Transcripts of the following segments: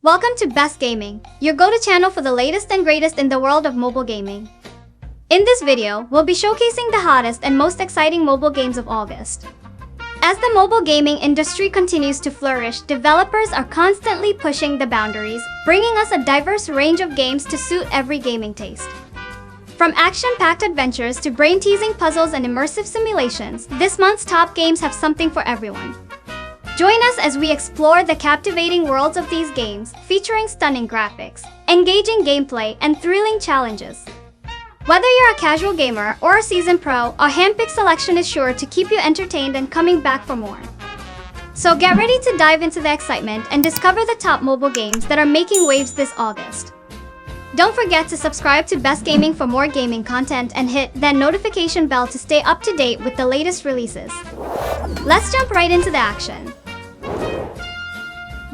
Welcome to Best Gaming, your go-to channel for the latest and greatest in the world of mobile gaming. In this video, we'll be showcasing the hottest and most exciting mobile games of August. As the mobile gaming industry continues to flourish, developers are constantly pushing the boundaries, bringing us a diverse range of games to suit every gaming taste. From action-packed adventures to brain-teasing puzzles and immersive simulations, this month's top games have something for everyone. Join us as we explore the captivating worlds of these games, featuring stunning graphics, engaging gameplay, and thrilling challenges. Whether you're a casual gamer or a seasoned pro, our handpicked selection is sure to keep you entertained and coming back for more. So get ready to dive into the excitement and discover the top mobile games that are making waves this August. Don't forget to subscribe to Best Gaming for more gaming content and hit that notification bell to stay up to date with the latest releases. Let's jump right into the action.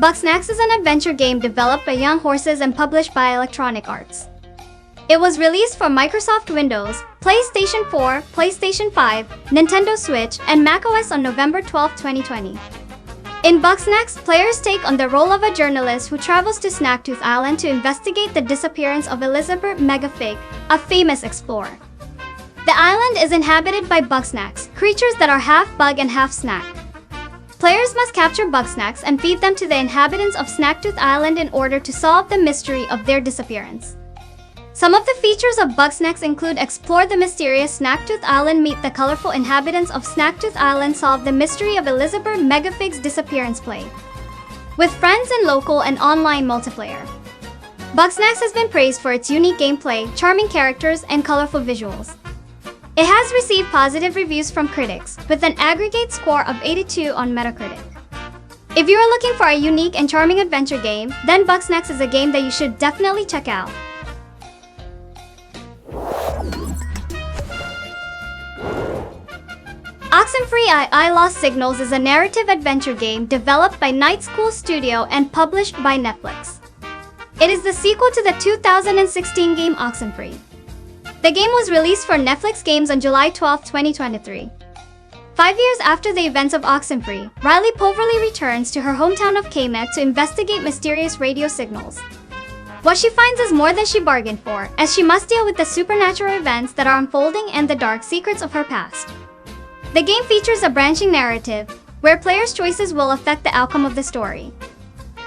Bugsnax is an adventure game developed by Young Horses and published by Electronic Arts. It was released for Microsoft Windows, PlayStation 4, PlayStation 5, Nintendo Switch, and macOS on November 12, 2020. In Bugsnax, players take on the role of a journalist who travels to Snaktooth Island to investigate the disappearance of Elizabeth Megafig, a famous explorer. The island is inhabited by Bugsnax, creatures that are half bug and half snack. Players must capture Bugsnax and feed them to the inhabitants of Snaktooth Island in order to solve the mystery of their disappearance. Some of the features of Bugsnax include explore the mysterious Snaktooth Island, meet the colorful inhabitants of Snaktooth Island, solve the mystery of Elizabeth Megafig's disappearance, play with friends in local and online multiplayer. Bugsnax has been praised for its unique gameplay, charming characters, and colorful visuals. It has received positive reviews from critics, with an aggregate score of 82 on Metacritic. If you are looking for a unique and charming adventure game, then Bugsnax is a game that you should definitely check out. Oxenfree I Lost Signals is a narrative adventure game developed by Night School Studio and published by Netflix. It is the sequel to the 2016 game Oxenfree. The game was released for Netflix Games on July 12, 2023. 5 years after the events of Oxenfree, Riley Poverly returns to her hometown of Kamek to investigate mysterious radio signals. What she finds is more than she bargained for, as she must deal with the supernatural events that are unfolding and the dark secrets of her past. The game features a branching narrative, where players' choices will affect the outcome of the story.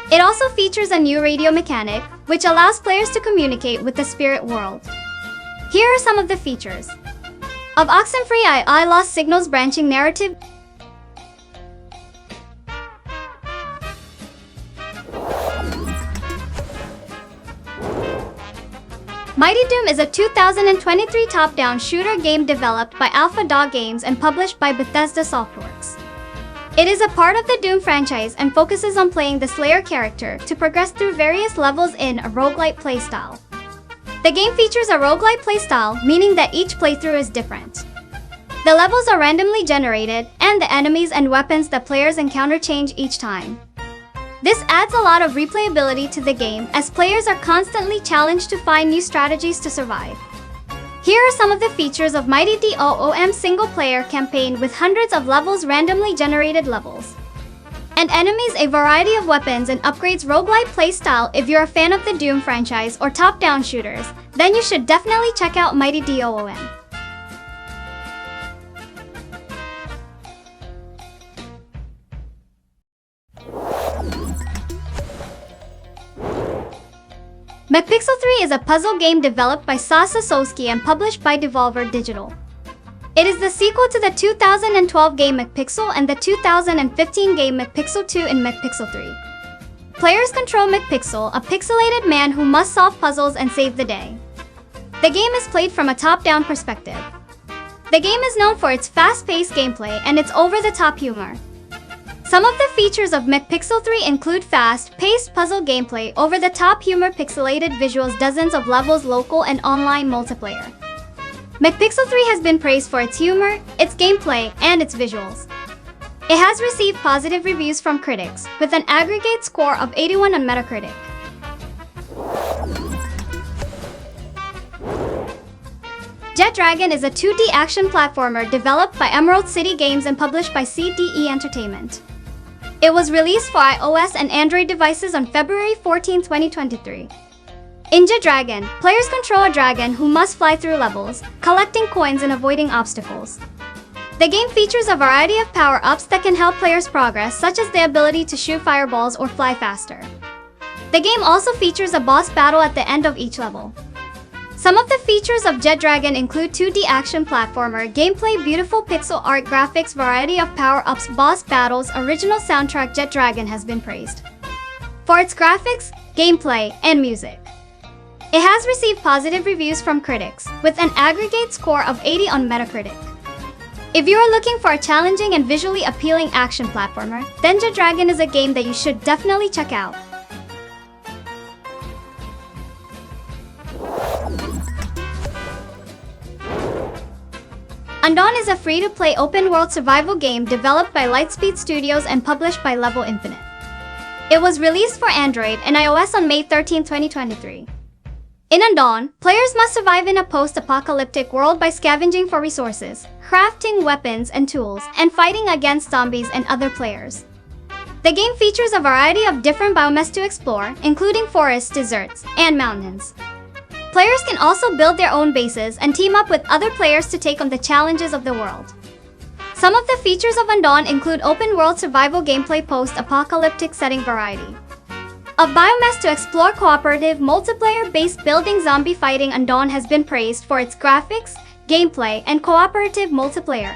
It also features a new radio mechanic, which allows players to communicate with the spirit world. Here are some of the features of Oxenfree I Lost Signals branching narrative. Mighty Doom is a 2023 top-down shooter game developed by Alpha Dog Games and published by Bethesda Softworks. It is a part of the Doom franchise and focuses on playing the Slayer character to progress through various levels in a roguelite playstyle. The game features a roguelite playstyle, meaning that each playthrough is different. The levels are randomly generated, and the enemies and weapons that players encounter change each time. This adds a lot of replayability to the game, as players are constantly challenged to find new strategies to survive. Here are some of the features of Mighty Doom single-player campaign with hundreds of levels, randomly generated levels, and enemies, a variety of weapons, and upgrades. Roguelite playstyle. If you're a fan of the Doom franchise or top-down shooters, then you should definitely check out Mighty Doom. McPixel 3 is a puzzle game developed by Sasa Sosky and published by Devolver Digital. It is the sequel to the 2012 game McPixel and the 2015 game McPixel 2 in McPixel 3. Players control McPixel, a pixelated man who must solve puzzles and save the day. The game is played from a top-down perspective. The game is known for its fast-paced gameplay and its over-the-top humor. Some of the features of McPixel 3 include fast-paced puzzle gameplay, over-the-top humor, pixelated visuals, dozens of levels, local and online multiplayer. McPixel 3 has been praised for its humor, its gameplay, and its visuals. It has received positive reviews from critics, with an aggregate score of 81 on Metacritic. Jet Dragon is a 2D action platformer developed by Emerald City Games and published by CDE Entertainment. It was released for iOS and Android devices on February 14, 2023. In Jet Dragon, players control a dragon who must fly through levels, collecting coins and avoiding obstacles. The game features a variety of power-ups that can help players progress, such as the ability to shoot fireballs or fly faster. The game also features a boss battle at the end of each level. Some of the features of Jet Dragon include 2D action platformer, gameplay, beautiful pixel art graphics, variety of power-ups, boss battles, original soundtrack. Jet Dragon has been praised for its graphics, gameplay, and music. It has received positive reviews from critics, with an aggregate score of 80 on Metacritic. If you are looking for a challenging and visually appealing action platformer, then Jet Dragon is a game that you should definitely check out. Undawn is a free-to-play open-world survival game developed by Lightspeed Studios and published by Level Infinite. It was released for Android and iOS on May 13, 2023. In Undawn, players must survive in a post-apocalyptic world by scavenging for resources, crafting weapons and tools, and fighting against zombies and other players. The game features a variety of different biomes to explore, including forests, deserts, and mountains. Players can also build their own bases and team up with other players to take on the challenges of the world. Some of the features of Undawn include open-world survival gameplay, post-apocalyptic setting variety of biomes to explore, cooperative, multiplayer-based building, zombie fighting. Undawn has been praised for its graphics, gameplay, and cooperative multiplayer.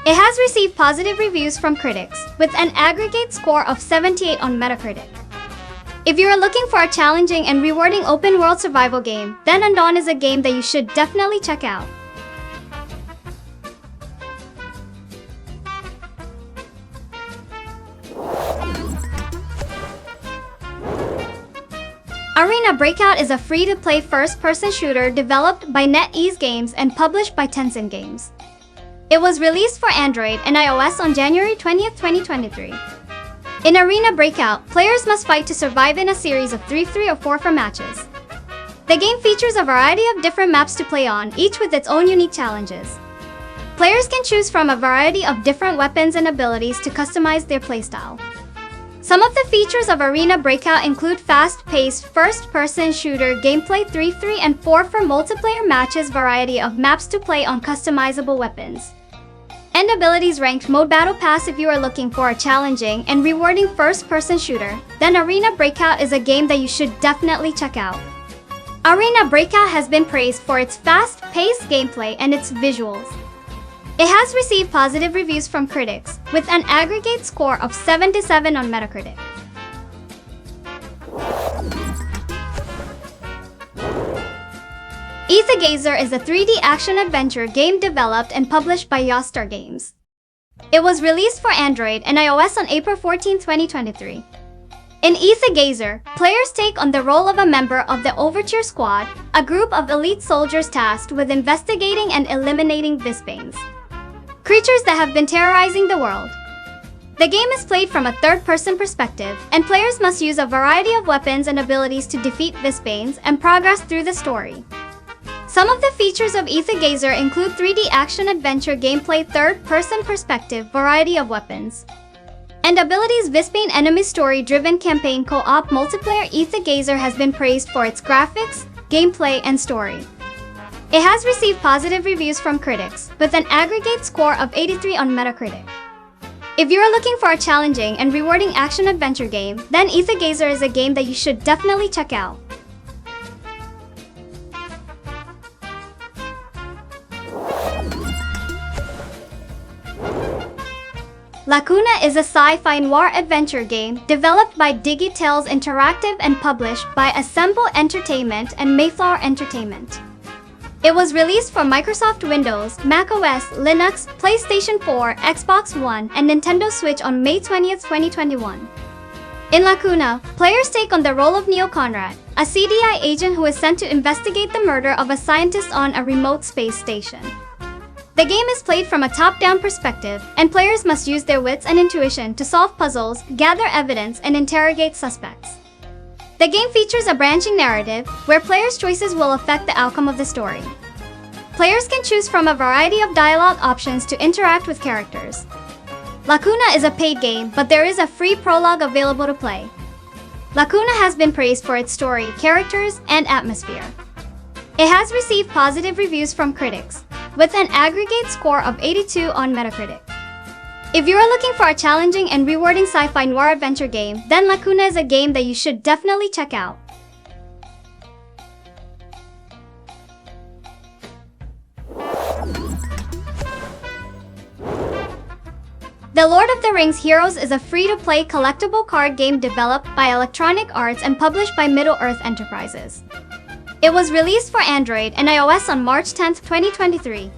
It has received positive reviews from critics, with an aggregate score of 78 on Metacritic. If you are looking for a challenging and rewarding open-world survival game, then Undawn is a game that you should definitely check out. Arena Breakout is a free-to-play first-person shooter developed by NetEase Games and published by Tencent Games. It was released for Android and iOS on January 20, 2023. In Arena Breakout, players must fight to survive in a series of 3 or 4 matches. The game features a variety of different maps to play on, each with its own unique challenges. Players can choose from a variety of different weapons and abilities to customize their playstyle. Some of the features of Arena Breakout include fast-paced first-person shooter gameplay, 3 and 4 for multiplayer matches, variety of maps to play on, customizable weapons, and abilities. Ranked mode battle pass. If you are looking for a challenging and rewarding first-person shooter, then Arena Breakout is a game that you should definitely check out. Arena Breakout has been praised for its fast-paced gameplay and its visuals. It has received positive reviews from critics, with an aggregate score of 77 on Metacritic. Aethergazer is a 3D action-adventure game developed and published by Yostar Games. It was released for Android and iOS on April 14, 2023. In Aethergazer, players take on the role of a member of the Overture Squad, a group of elite soldiers tasked with investigating and eliminating Vispanes, creatures that have been terrorizing the world. The game is played from a third-person perspective, and players must use a variety of weapons and abilities to defeat Vispanes and progress through the story. Some of the features of Aethergazer include 3D action-adventure gameplay, third-person perspective, variety of weapons and abilities, Vispane enemy, story-driven campaign, co-op multiplayer. Aethergazer has been praised for its graphics, gameplay, and story. It has received positive reviews from critics, with an aggregate score of 83 on Metacritic. If you are looking for a challenging and rewarding action-adventure game, then Aethergazer is a game that you should definitely check out. Lacuna is a sci-fi noir adventure game developed by Digitales Interactive and published by Assemble Entertainment and Mayflower Entertainment. It was released for Microsoft Windows, macOS, Linux, PlayStation 4, Xbox One, and Nintendo Switch on May 20, 2021. In Lacuna, players take on the role of Neo Conrad, a CDI agent who is sent to investigate the murder of a scientist on a remote space station. The game is played from a top-down perspective, and players must use their wits and intuition to solve puzzles, gather evidence, and interrogate suspects. The game features a branching narrative, where players' choices will affect the outcome of the story. Players can choose from a variety of dialogue options to interact with characters. Lacuna is a paid game, but there is a free prologue available to play. Lacuna has been praised for its story, characters, and atmosphere. It has received positive reviews from critics, with an aggregate score of 82 on Metacritic. If you are looking for a challenging and rewarding sci-fi noir adventure game, then Lacuna is a game that you should definitely check out. The Lord of the Rings Heroes is a free-to-play collectible card game developed by Electronic Arts and published by Middle-earth Enterprises. It was released for Android and iOS on March 10, 2023.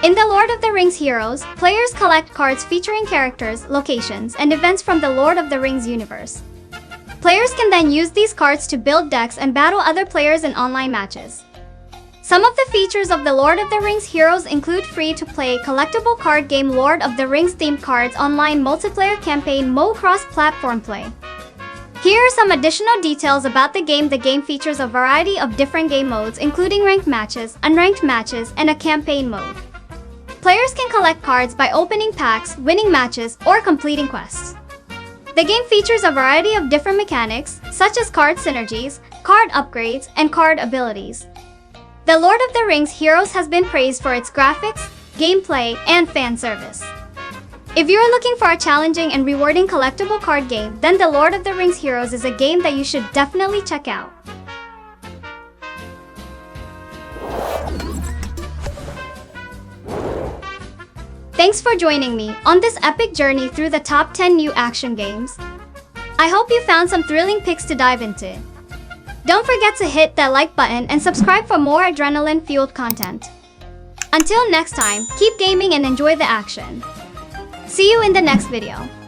In The Lord of the Rings Heroes, players collect cards featuring characters, locations, and events from the Lord of the Rings universe. Players can then use these cards to build decks and battle other players in online matches. Some of the features of the Lord of the Rings Heroes include free-to-play collectible card game Lord of the Rings themed cards, online multiplayer campaign mode, cross-platform play. Here are some additional details about the game. The game features a variety of different game modes, including ranked matches, unranked matches, and a campaign mode. Players can collect cards by opening packs, winning matches, or completing quests. The game features a variety of different mechanics, such as card synergies, card upgrades, and card abilities. The Lord of the Rings Heroes has been praised for its graphics, gameplay, and fan service. If you're looking for a challenging and rewarding collectible card game, then The Lord of the Rings Heroes is a game that you should definitely check out. Thanks for joining me on this epic journey through the top 10 new action games. I hope you found some thrilling picks to dive into. Don't forget to hit that like button and subscribe for more adrenaline-fueled content. Until next time, keep gaming and enjoy the action. See you in the next video.